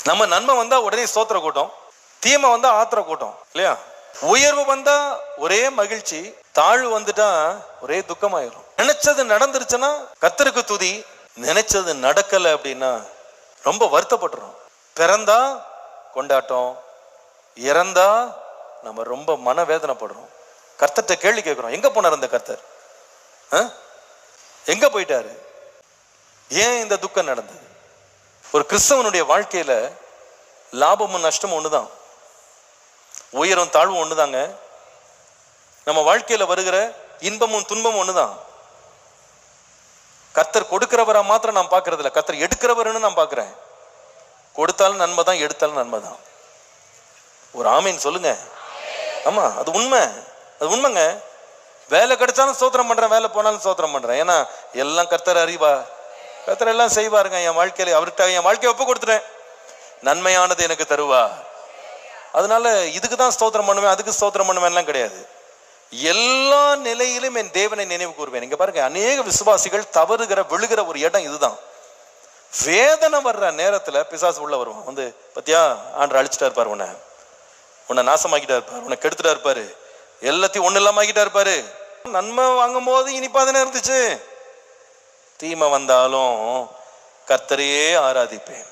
நம்ம நன்மை வந்தா உடனே ஸ்தோத்திர கூட்டம், தீமை வந்தா ஆத்திர கூட்டம் இல்லையா? உயர்வு வந்தா ஒரே மகிழ்ச்சி, தாழ்வு வந்துட்டா ஒரே துக்கமாயிரும். நினைச்சது நடந்துருச்சுன்னா கர்த்தருக்கு துதி, நினைச்சது நடக்கல அப்படின்னா ரொம்ப வருத்தப்படுறோம். பிறந்தா கொண்டாட்டம், இறந்தா நம்ம ரொம்ப மனவேதனைப்படுறோம். கர்த்தர்ட்ட கேள்வி கேட்கிறோம், எங்க போனார் அந்த கர்த்தர்? எங்க போயிட்டாரு? ஏன் இந்த துக்கம் நடந்தது? ஒரு கிறிஸ்தவனுடைய வாழ்க்கையில லாபமும் நஷ்டமும் ஒண்ணுதான், உயரும் தாழ்வும் ஒண்ணுதாங்க. நம்ம வாழ்க்கையில வருகிற இன்பமும் துன்பமும் ஒண்ணுதான். கர்த்தர் கொடுக்கிறவரா மாத்திரம் நான் பார்க்கறது இல்லை, கர்த்தர் எடுக்கிறவர்னு நான் பார்க்கிறேன். கொடுத்தாலும் நன்மை தான், எடுத்தாலும் நன்மை தான். ஒரு ஆமீன் சொல்லுங்க. ஆமா, அது உண்மை, அது உண்மைங்க. வேலை கிடைச்சாலும் ஸ்தோத்திரம் பண்றேன், வேலை போனாலும் ஸ்தோத்திரம் பண்றேன். ஏன்னா எல்லாம் கர்த்தர் அறிவா, கர்த்தர் எல்லாம் செய்வாருங்க. என் வாழ்க்கையில அவர்கிட்ட என் வாழ்க்கையை ஒப்பு கொடுத்துட்டேன், நன்மையானது எனக்கு தருவா. அதனால இதுக்கு தான் ஸ்தோத்திரம் பண்ணுவேன், அதுக்கு ஸ்தோத்திரம் பண்ணுவேன்லாம் கிடையாது. எல்லா நிலையிலும் என் தேவனை நினைவு கூறுவேன். இங்க பாருங்க, அநேக விசுவாசிகள் தவறுகிற விழுகிற ஒரு இடம் இதுதான். வேதனை வர்ற நேரத்துல பிசாசு உள்ள வருவான். வந்து பத்தியா, ஆண்டவர் அழிச்சிட்டா இருப்பாரு, உன்னை நாசமாக்கிட்டா இருப்பாரு, உன்னை கெடுத்துட்டா இருப்பாரு, எல்லாத்தையும் ஒண்ணு இல்லாம ஆக்கிட்டா இருப்பாரு. நன்மை வாங்கும் போது இனிப்பாதானே இருந்துச்சு, தீமை வந்தாலும் கர்த்தரையே ஆராதிப்பேன்.